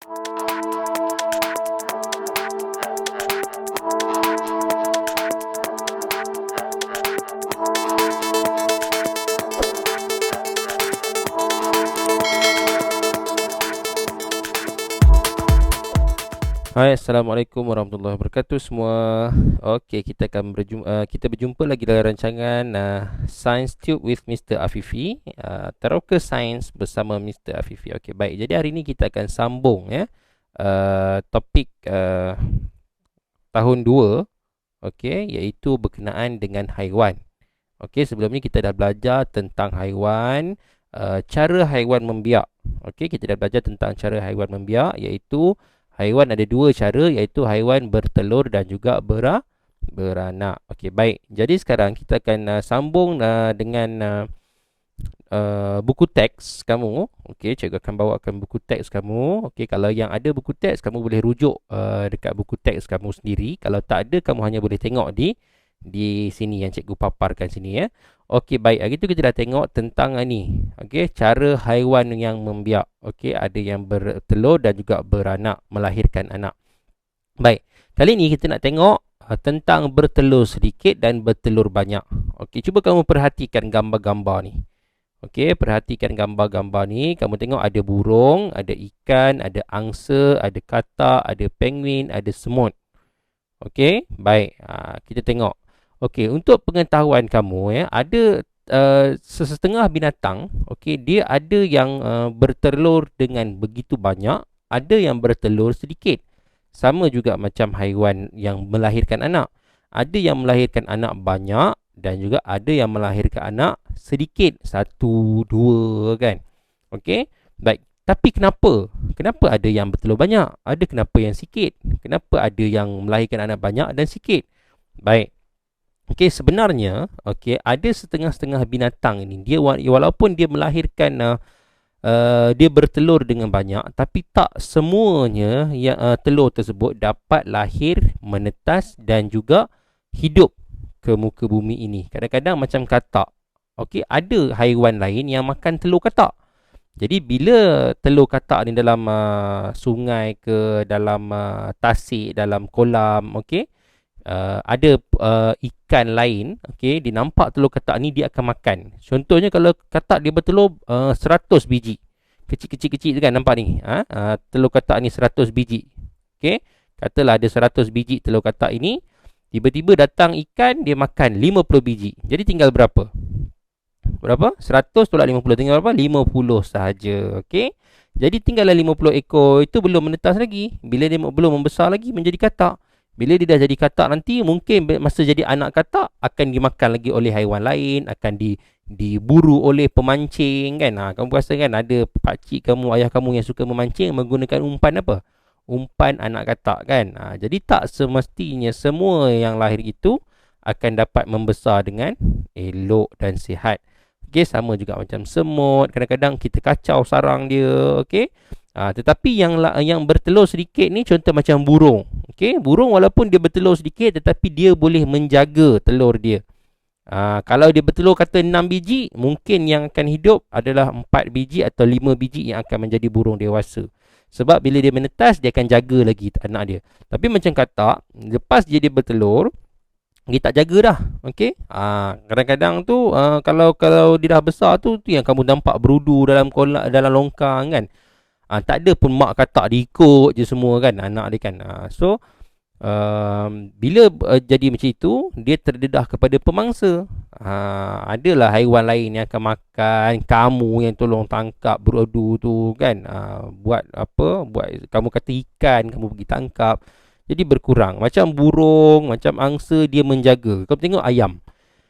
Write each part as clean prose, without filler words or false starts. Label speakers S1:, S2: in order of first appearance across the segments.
S1: Hai, Assalamualaikum warahmatullahi wabarakatuh semua. Okey, kita berjumpa lagi dalam rancangan Science Tube with Mr. Afifi, Teroka Sains bersama Mr. Afifi. Okey, baik. Jadi hari ini kita akan sambung ya topik tahun 2, okey, iaitu berkenaan dengan haiwan. Okey, sebelum ni kita dah belajar tentang haiwan, cara haiwan membiak. Okey, kita dah belajar tentang cara haiwan membiak, iaitu haiwan ada dua cara, iaitu haiwan bertelur dan juga beranak. Okey, baik. Jadi sekarang kita akan sambung dengan buku teks kamu. Okey, cikgu akan bawakan buku teks kamu. Okey, kalau yang ada buku teks, kamu boleh rujuk dekat buku teks kamu sendiri. Kalau tak ada, kamu hanya boleh tengok di sini yang cikgu paparkan sini ya. Okey, baik. Hari tu kita dah tengok tentang ni. Okey, cara haiwan yang membiak. Okey, ada yang bertelur dan juga beranak, melahirkan anak. Baik. Kali ni kita nak tengok tentang bertelur sedikit dan bertelur banyak. Okey, cuba kamu perhatikan gambar-gambar ni. Okey, perhatikan gambar-gambar ni. Kamu tengok ada burung, ada ikan, ada angsa, ada katak, ada penguin, ada semut. Okey, baik. Kita tengok. Okey, untuk pengetahuan kamu ya, ada sesetengah binatang, okey, dia ada yang bertelur dengan begitu banyak, ada yang bertelur sedikit. Sama juga macam haiwan yang melahirkan anak. Ada yang melahirkan anak banyak dan juga ada yang melahirkan anak sedikit, 1, 2 kan. Okey, baik. Tapi kenapa? Kenapa ada yang bertelur banyak? Ada kenapa yang sikit? Kenapa ada yang melahirkan anak banyak dan sikit? Baik. Okey, sebenarnya ada setengah-setengah binatang ini, dia walaupun dia melahirkan dia bertelur dengan banyak, tapi tak semuanya yang telur tersebut dapat lahir, menetas dan juga hidup ke muka bumi ini. Kadang-kadang macam katak. Okey, ada haiwan lain yang makan telur katak. Jadi bila telur katak ni dalam sungai ke dalam tasik, dalam kolam, okey, ada ikan lain, okey, dia nampak telur katak ni, dia akan makan. Contohnya kalau katak dia bertelur 100 biji. Kecil-kecil tu kan, nampak ni. Telur katak ni 100 biji. Okey, katalah ada 100 biji telur katak ini. Tiba-tiba datang ikan, dia makan 50 biji. Jadi tinggal berapa? Berapa? 100 tolak 50. Tinggal berapa? 50 sahaja. Okey. Jadi tinggallah 50 ekor. Itu belum menetas lagi. Bila dia belum membesar lagi menjadi katak. Bila dia dah jadi katak nanti, mungkin masa jadi anak katak akan dimakan lagi oleh haiwan lain, akan diburu oleh pemancing kan. Kamu rasa kan ada pakcik kamu, ayah kamu yang suka memancing menggunakan umpan apa? Umpan anak katak kan. Jadi tak semestinya semua yang lahir itu akan dapat membesar dengan elok dan sihat. Okey, sama juga macam semut, kadang-kadang kita kacau sarang dia, okey. Tetapi yang bertelur sedikit ni contoh macam burung. Okey, burung walaupun dia bertelur sedikit tetapi dia boleh menjaga telur dia. Kalau dia bertelur kata 6 biji, mungkin yang akan hidup adalah 4 biji atau 5 biji yang akan menjadi burung dewasa. Sebab bila dia menetas, dia akan jaga lagi anak dia. Tapi macam katak, lepas dia bertelur, dia tak jaga dah. Okey. Kadang-kadang tu kalau dia dah besar tu yang kamu nampak berudu dalam dalam longkang kan. Tak ada pun mak katak dia ikut je semua kan anak dia kan. So bila jadi macam itu, dia terdedah kepada pemangsa. Adalah haiwan lain yang akan makan kamu yang tolong tangkap berudu tu kan. Buat kamu kata ikan, kamu pergi tangkap. Jadi berkurang. Macam burung, macam angsa, dia menjaga. Kamu tengok ayam.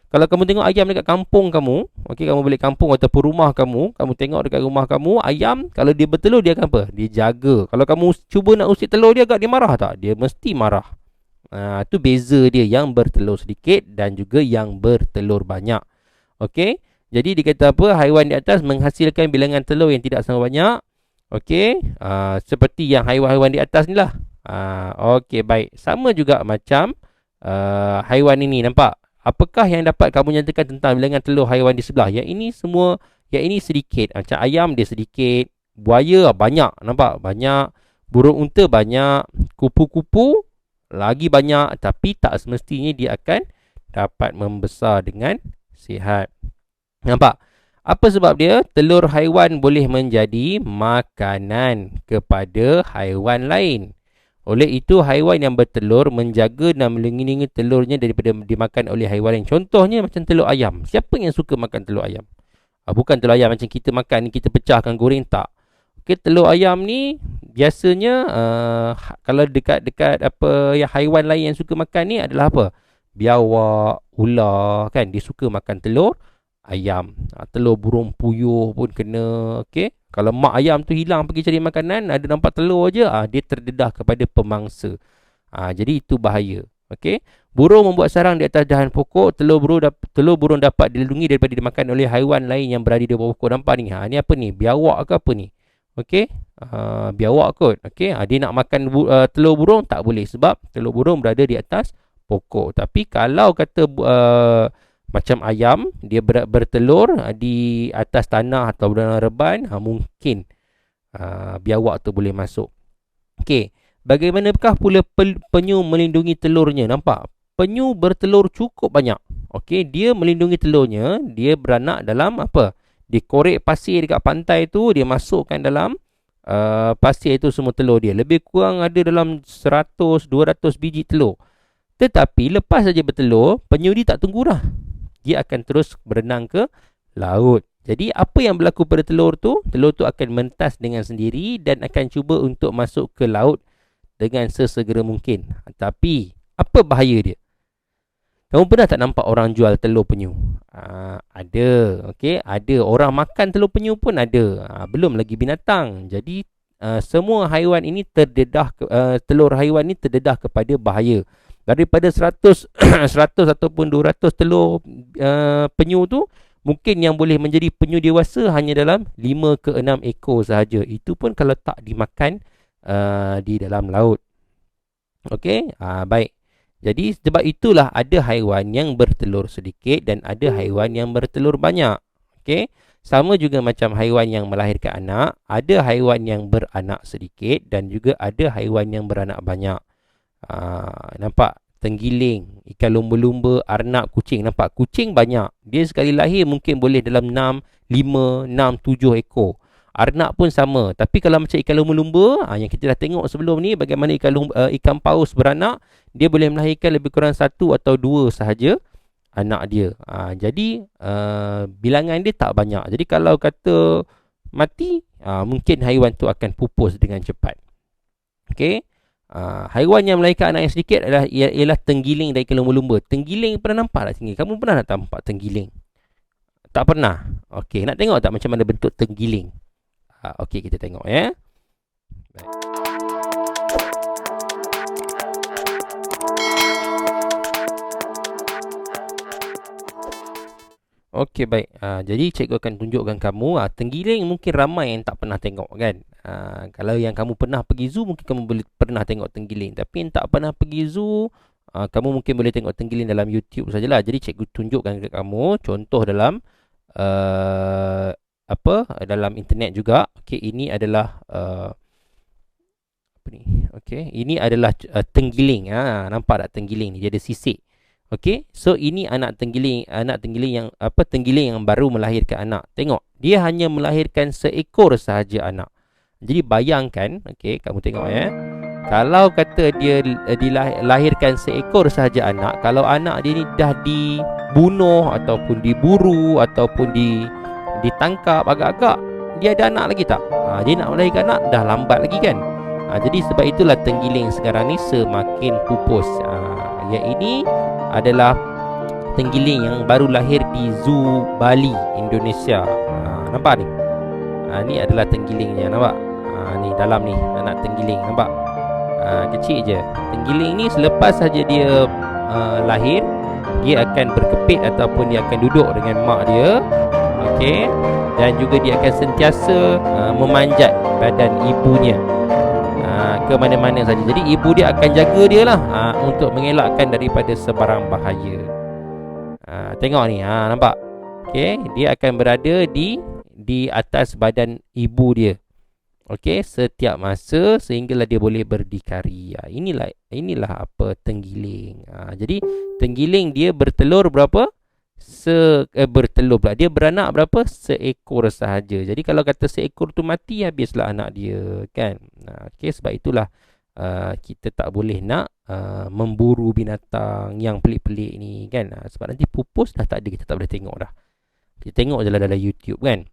S1: Kalau kamu tengok ayam dekat kampung kamu, okey, kamu balik kampung ataupun rumah kamu tengok dekat rumah kamu, ayam kalau dia bertelur dia akan apa? Dia jaga. Kalau kamu cuba nak usik telur dia, dia marah tak? Dia mesti marah. Tu beza dia, yang bertelur sedikit dan juga yang bertelur banyak. Okey. Jadi dikata apa? Haiwan di atas menghasilkan bilangan telur yang tidak sama banyak. Okey. Seperti yang haiwan-haiwan di atas ni lah. Okey, baik. Sama juga macam haiwan ini, nampak? Apakah yang dapat kamu nyatakan tentang bilangan telur haiwan di sebelah? Yang ini semua, yang ini sedikit. Macam ayam dia sedikit, buaya banyak, nampak? Banyak. Burung unta banyak, kupu-kupu lagi banyak, tapi tak semestinya dia akan dapat membesar dengan sihat. Nampak? Apa sebab dia? Telur haiwan boleh menjadi makanan kepada haiwan lain. Oleh itu, haiwan yang bertelur menjaga dan melindungi telurnya daripada dimakan oleh haiwan lain. Contohnya macam telur ayam. Siapa yang suka makan telur ayam? Bukan telur ayam macam kita makan ni, kita pecahkan goreng, tak. Okay, telur ayam ni biasanya kalau dekat-dekat apa yang haiwan lain yang suka makan ni adalah apa? Biawak, ular kan, dia suka makan telur ayam. Telur burung puyuh pun kena. Okey. Kalau mak ayam tu hilang pergi cari makanan, ada nampak telur je, dia terdedah kepada pemangsa. Jadi itu bahaya. Okey. Burung membuat sarang di atas dahan pokok, telur burung dapat dilindungi daripada dimakan oleh haiwan lain yang berada di bawah pokok. Nampak ni? Ni apa ni? Biawak ke apa ni? Okey. Biawak kot. Okey. Dia nak makan telur burung tak boleh sebab telur burung berada di atas pokok. Tapi kalau kata macam ayam, dia bertelur di atas tanah atau dalam reban, mungkin biawak tu boleh masuk. Okey, bagaimanakah pula penyu melindungi telurnya? Nampak? Penyu bertelur cukup banyak. Okey, dia melindungi telurnya, dia beranak dalam apa? Dia korek pasir dekat pantai tu, dia masukkan dalam pasir itu semua telur dia. Lebih kurang ada dalam 100-200 biji telur. Tetapi lepas saja bertelur, penyu dia tak tunggu dah. Dia akan terus berenang ke laut. Jadi apa yang berlaku pada telur tu? Telur tu akan mentas dengan sendiri dan akan cuba untuk masuk ke laut dengan sesegera mungkin. Tapi apa bahaya dia? Kamu pernah tak nampak orang jual telur penyu? Ada. Okey, ada. Orang makan telur penyu pun ada. Belum lagi binatang. Jadi semua haiwan ini terdedah, telur haiwan ini terdedah kepada bahaya. Daripada 100 100 ataupun 200 telur penyu tu, mungkin yang boleh menjadi penyu dewasa hanya dalam 5 ke 6 ekor sahaja. Itu pun kalau tak dimakan di dalam laut. Okey, baik. Jadi sebab itulah ada haiwan yang bertelur sedikit dan ada haiwan yang bertelur banyak. Okey, sama juga macam haiwan yang melahirkan anak, ada haiwan yang beranak sedikit dan juga ada haiwan yang beranak banyak. Nampak? Tenggiling, ikan lumba-lumba, arnab, kucing. Nampak? Kucing banyak. Dia sekali lahir mungkin boleh dalam 5, 6, 7 ekor. Arnab pun sama. Tapi kalau macam ikan lumba-lumba, yang kita dah tengok sebelum ni, bagaimana ikan paus beranak, dia boleh melahirkan lebih kurang 1 atau 2 sahaja anak dia. Jadi bilangan dia tak banyak. Jadi kalau kata mati, mungkin haiwan tu akan pupus dengan cepat. Okey. Haiwan yang melahirkan anak yang sedikit ialah tenggiling dan ikan lumba-lumba. Tenggiling pernah nampak tak tenggiling? Kamu pernah tak nampak tenggiling? Tak pernah. Okey, nak tengok tak macam mana bentuk tenggiling? Okey, kita tengok ya. Baik. Okey, baik. Jadi cikgu akan tunjukkan kamu tenggiling. Mungkin ramai yang tak pernah tengok kan. Kalau yang kamu pernah pergi zoo, mungkin kamu boleh pernah tengok tenggiling. Tapi yang tak pernah pergi zoo, kamu mungkin boleh tengok tenggiling dalam YouTube sajalah. Jadi cikgu tunjukkan kepada kamu contoh dalam dalam internet juga. Okey, ini adalah apa ni? Okey, ini adalah tenggiling. Nampak tak tenggiling ni? Dia ada sisik. Okey, so ini anak tenggiling yang tenggiling yang baru melahirkan anak. Tengok, dia hanya melahirkan seekor sahaja anak. Jadi bayangkan, okey, kamu tengok ya. Kalau kata dia dilahirkan seekor sahaja anak, kalau anak dia ni dah dibunuh ataupun diburu ataupun ditangkap agak-agak, dia ada anak lagi tak? Dia nak melahirkan anak dah lambat lagi kan? Jadi sebab itulah tenggiling sekarang ni semakin pupus. Yang ini adalah tenggiling yang baru lahir di Zoo Bali, Indonesia. Nampak ni? Ni adalah tenggilingnya, nampak? Ni dalam ni anak tenggiling, nampak? Kecil je. Tenggiling ni selepas saja dia lahir, dia akan berkepit ataupun dia akan duduk dengan mak dia. Okey, dan juga dia akan sentiasa memanjat badan ibunya ke mana-mana saja. Jadi ibu dia akan jaga dia lah untuk mengelakkan daripada sebarang bahaya. Tengok ni, nampak? Okey, dia akan berada di atas badan ibu dia. Okey, setiap masa sehinggalah dia boleh berdikari. Inilah apa tenggiling. Jadi tenggiling dia bertelur berapa? Bertelur pula. Dia beranak berapa? Seekor sahaja. Jadi kalau kata seekor tu mati, habislah anak dia, kan? Okey, sebab itulah kita tak boleh nak memburu binatang yang pelik-pelik ni, kan? Sebab nanti pupus dah tak ada, kita tak boleh tengok dah. Kita tengok je lah dalam YouTube, kan?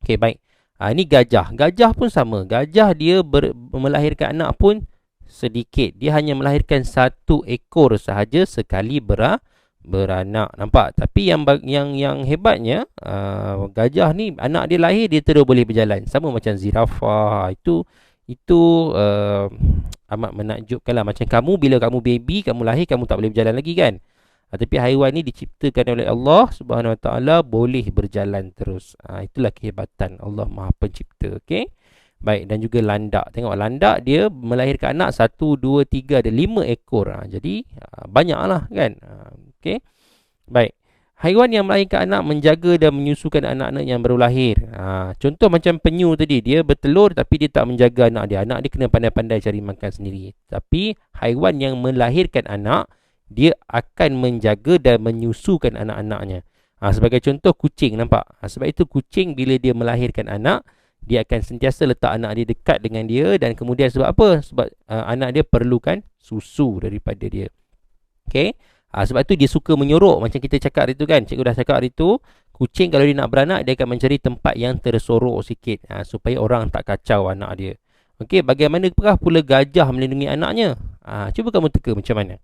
S1: Okey, baik. Ini gajah. Gajah pun sama. Gajah dia melahirkan anak pun sedikit. Dia hanya melahirkan satu ekor sahaja sekali beranak. Nampak? Tapi yang hebatnya, gajah ni anak dia lahir dia terus boleh berjalan. Sama macam zirafah. Itu amat menakjubkan lah. Macam kamu, bila kamu baby, kamu lahir, kamu tak boleh berjalan lagi, kan? Tapi haiwan ni diciptakan oleh Allah Subhanahu Wa Taala boleh berjalan terus. Itulah kehebatan Allah Maha Pencipta. Okey. Baik, dan juga landak. Tengok landak dia melahirkan anak 1 2 3 ada 5 ekor. Jadi banyaklah, kan. Okey. Baik. Haiwan yang melahirkan anak menjaga dan menyusukan anak-anak yang baru lahir. Contoh macam penyu tadi, dia bertelur tapi dia tak menjaga anak dia. Anak dia kena pandai-pandai cari makan sendiri. Tapi haiwan yang melahirkan anak, dia akan menjaga dan menyusukan anak-anaknya. Sebagai contoh kucing, nampak? Sebab itu kucing bila dia melahirkan anak, dia akan sentiasa letak anak dia dekat dengan dia. Dan kemudian sebab apa? Sebab anak dia perlukan susu daripada dia. Okay? Sebab tu dia suka menyorok. Macam kita cakap hari tu, kan? Cikgu dah cakap hari tu, kucing kalau dia nak beranak, dia akan mencari tempat yang tersorok sikit, supaya orang tak kacau anak dia. Okay? Bagaimanakah pula gajah melindungi anaknya? Cuba kamu teka macam mana?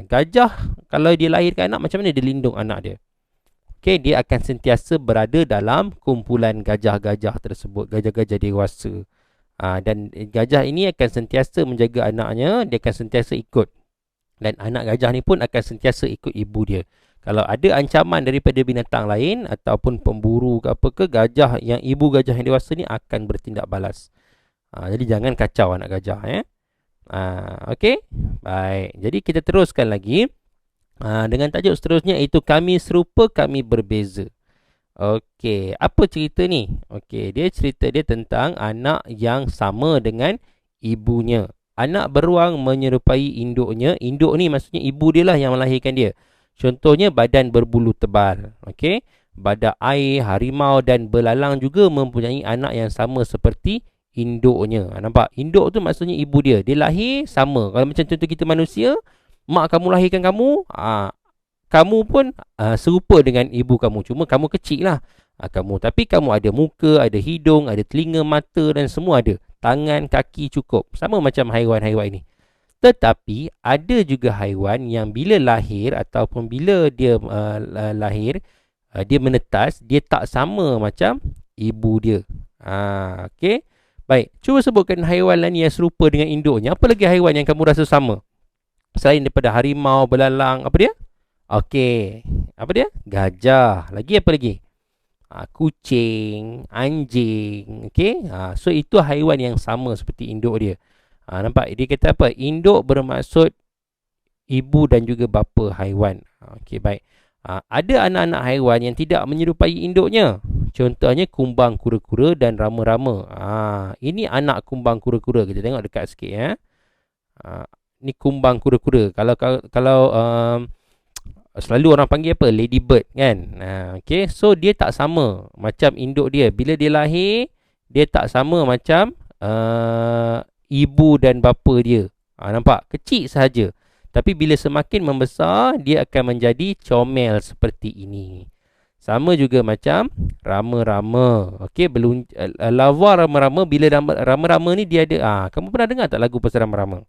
S1: Gajah kalau dia lahirkan anak, macam mana dia lindung anak dia? Okey, dia akan sentiasa berada dalam kumpulan gajah-gajah tersebut, gajah-gajah dewasa. Dan gajah ini akan sentiasa menjaga anaknya, dia akan sentiasa ikut. Dan anak gajah ni pun akan sentiasa ikut ibu dia. Kalau ada ancaman daripada binatang lain ataupun pemburu ke apa ke, gajah yang ibu gajah yang dewasa ni akan bertindak balas. Jadi jangan kacau anak gajah, ya. Okey. Baik. Jadi kita teruskan lagi dengan tajuk seterusnya, iaitu kami serupa, kami berbeza. Okey, apa cerita ni? Okey, cerita dia tentang anak yang sama dengan ibunya. Anak beruang menyerupai induknya. Induk ni maksudnya ibu dia lah yang melahirkan dia. Contohnya badan berbulu tebal. Okey. Badak air, harimau dan belalang juga mempunyai anak yang sama seperti induknya. Nampak? Induk tu maksudnya ibu dia. Dia lahir sama. Kalau macam contoh kita manusia, mak kamu lahirkan kamu, kamu pun serupa dengan ibu kamu. Cuma kamu kecil lah. Tapi kamu ada muka, ada hidung, ada telinga, mata dan semua ada. Tangan, kaki cukup. Sama macam haiwan-haiwan ini. Tetapi ada juga haiwan yang bila lahir ataupun bila dia lahir, dia menetas, dia tak sama macam ibu dia. Okey. Baik, cuba sebutkan haiwan lain yang serupa dengan induknya. Apa lagi haiwan yang kamu rasa sama? Selain daripada harimau, belalang, apa dia? Okey, apa dia? Gajah. Lagi apa lagi? Kucing, anjing. Okey, so itu haiwan yang sama seperti induk dia. Nampak? Dia kata apa? Induk bermaksud ibu dan juga bapa haiwan. Okey, baik. Ada anak-anak haiwan yang tidak menyerupai induknya. Contohnya kumbang kura-kura dan rama-rama. Ini anak kumbang kura-kura. Kita tengok dekat sikit, ya. Ni kumbang kura-kura. Kalau selalu orang panggil apa? Ladybird, kan? Okay. So dia tak sama macam induk dia. Bila dia lahir, dia tak sama macam ibu dan bapa dia. Nampak? Kecil sahaja. Tapi bila semakin membesar, dia akan menjadi comel seperti ini. Sama juga macam rama-rama. Okey, lawa rama-rama. Bila rama-rama ni dia ada, kamu pernah dengar tak lagu pasal rama-rama?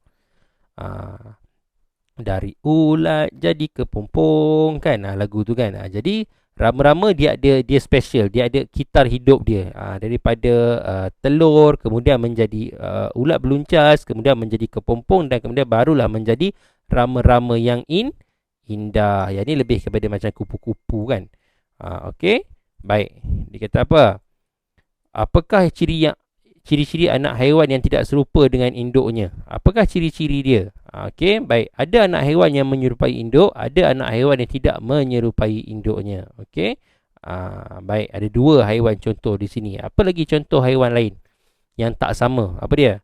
S1: Dari ulat jadi kepompong, kan? Lagu tu, kan? Jadi rama-rama dia special. Dia ada kitar hidup dia. Daripada telur, kemudian menjadi ulat beluncas, kemudian menjadi kepompong dan kemudian barulah menjadi rama-rama yang indah. Yang ni lebih kepada macam kupu-kupu, kan? Okey. Baik. Dia kata apa? Apakah ciri-ciri anak haiwan yang tidak serupa dengan induknya? Apakah ciri-ciri dia? Okey. Baik. Ada anak haiwan yang menyerupai induk, ada anak haiwan yang tidak menyerupai induknya. Okey. Baik. Ada dua haiwan contoh di sini. Apa lagi contoh haiwan lain? yang tak sama. Apa dia?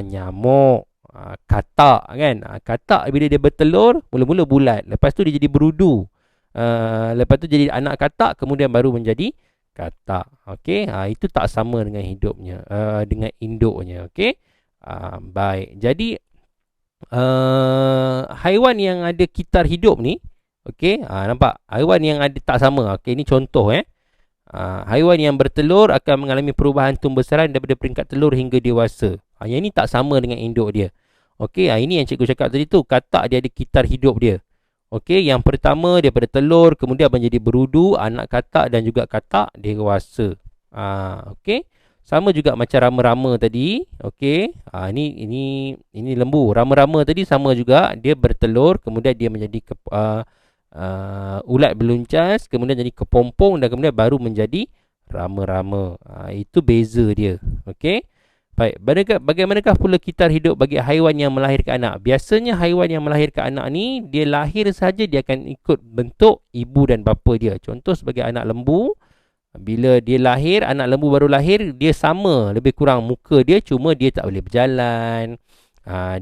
S1: Nyamuk, katak kan. Katak bila dia bertelur mula-mula bulat, lepas tu dia jadi berudu. Lepas tu jadi anak katak, kemudian baru menjadi katak. Okey, itu tak sama dengan hidupnya, dengan induknya. Okey. Baik. Jadi haiwan yang ada kitar hidup ni, okey, nampak haiwan yang ada tak sama. Okey, ini contoh haiwan yang bertelur akan mengalami perubahan tumbesaran daripada peringkat telur hingga dewasa. Yang ini tak sama dengan induk dia. Okey, ini yang cikgu cakap tadi tu, katak dia ada kitar hidup dia. Okey, yang pertama daripada telur kemudian menjadi berudu, anak katak dan juga katak dewasa. Okey. Sama juga macam rama-rama tadi. Okey. Ini lembu. Rama-rama tadi sama juga, dia bertelur kemudian dia menjadi ulat beluncas, kemudian jadi kepompong dan kemudian baru menjadi rama-rama. Itu beza dia. Okey. Baik, bagaimanakah pula kitar hidup bagi haiwan yang melahirkan anak? Biasanya haiwan yang melahirkan anak ni, dia lahir saja dia akan ikut bentuk ibu dan bapa dia. Contoh sebagai anak lembu, bila dia lahir, anak lembu baru lahir, dia sama lebih kurang muka dia, cuma dia tak boleh berjalan.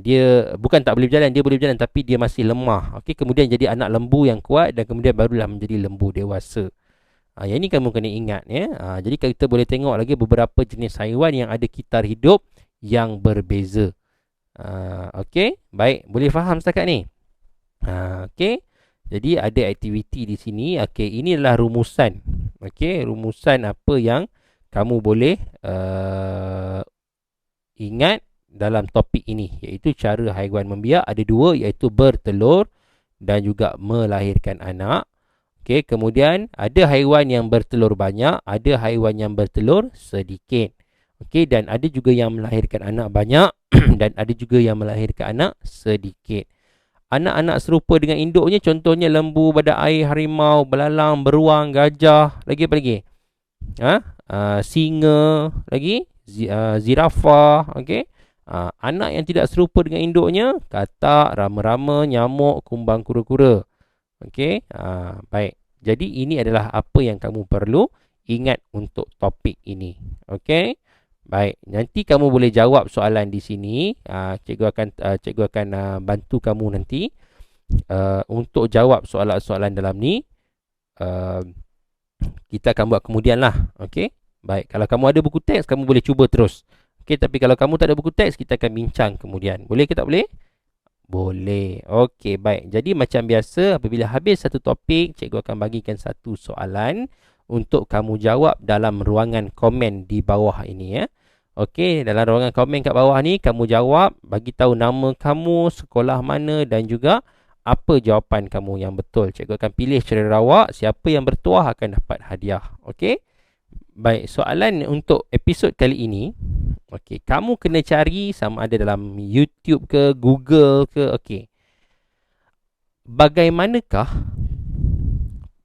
S1: Dia bukan tak boleh berjalan, dia boleh berjalan tapi dia masih lemah. Okey, kemudian jadi anak lembu yang kuat dan kemudian barulah menjadi lembu dewasa. Yang ini kamu kena ingat ya. Jadi kita boleh tengok lagi beberapa jenis haiwan yang ada kitar hidup yang berbeza. Okey, baik, boleh faham setakat ni? Okey. Jadi ada aktiviti di sini. Okey, ini adalah rumusan. Okey, rumusan apa yang kamu boleh ingat dalam topik ini, iaitu cara haiwan membiak. Ada dua, iaitu bertelur dan juga melahirkan anak. Okey, kemudian ada haiwan yang bertelur banyak, ada haiwan yang bertelur sedikit. Okey, dan ada juga yang melahirkan anak banyak dan ada juga yang melahirkan anak sedikit. Anak-anak serupa dengan induknya, contohnya lembu, badak air, harimau, belalang, beruang, gajah, lagi apa lagi? Singa, lagi zirafah. Okey. Anak yang tidak serupa dengan induknya, katak, rama-rama, nyamuk, kumbang kura-kura. Okey, baik. Jadi ini adalah apa yang kamu perlu ingat untuk topik ini. Okey, baik. Nanti kamu boleh jawab soalan di sini. Cikgu akan bantu kamu nanti untuk jawab soalan-soalan dalam ni. Kita akan buat kemudian lah. Okey, baik. Kalau kamu ada buku teks, kamu boleh cuba terus. Okey, tapi kalau kamu tak ada buku teks, kita akan bincang kemudian. Boleh ke tak boleh? Boleh. Okey, baik. Jadi macam biasa, apabila habis satu topik, cikgu akan bagikan satu soalan untuk kamu jawab dalam ruangan komen di bawah ini ya. Okey, dalam ruangan komen kat bawah ni, kamu jawab, bagi tahu nama kamu, sekolah mana dan juga apa jawapan kamu yang betul. Cikgu akan pilih secara rawak, siapa yang bertuah akan dapat hadiah. Okey? Baik, soalan untuk episod kali ini. Okey, kamu kena cari sama ada dalam YouTube ke, Google ke. Okey. Bagaimanakah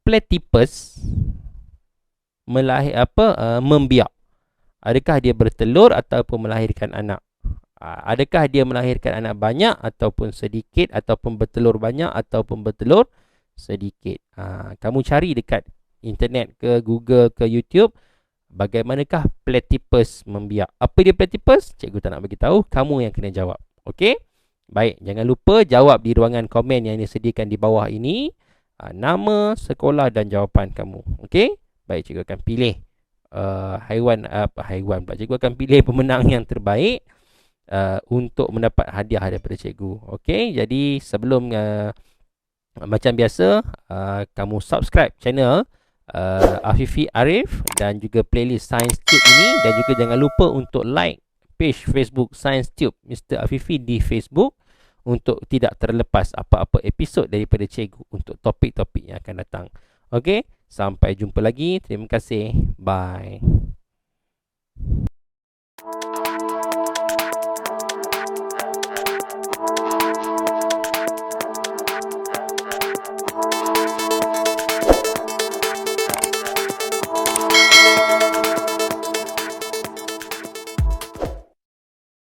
S1: platypus membiak? Adakah dia bertelur ataupun melahirkan anak? Adakah dia melahirkan anak banyak ataupun sedikit, ataupun bertelur banyak ataupun bertelur sedikit? Kamu cari dekat internet ke, Google ke, YouTube. Bagaimanakah platypus membiak? Apa dia platypus? Cikgu tak nak bagi tahu, kamu yang kena jawab. Okey? Baik, jangan lupa jawab di ruangan komen yang disediakan di bawah ini. Nama, sekolah dan jawapan kamu. Okey? Baik, cikgu akan pilih haiwan pula. Cikgu akan pilih pemenang yang terbaik untuk mendapat hadiah daripada cikgu. Okey? Jadi sebelum macam biasa, kamu subscribe channel Afifi Arif dan juga playlist Science Tube ini, dan juga jangan lupa untuk like page Facebook Science Tube Mr. Afifi di Facebook untuk tidak terlepas apa-apa episod daripada cikgu untuk topik-topik yang akan datang. Okey, sampai jumpa lagi. Terima kasih. Bye.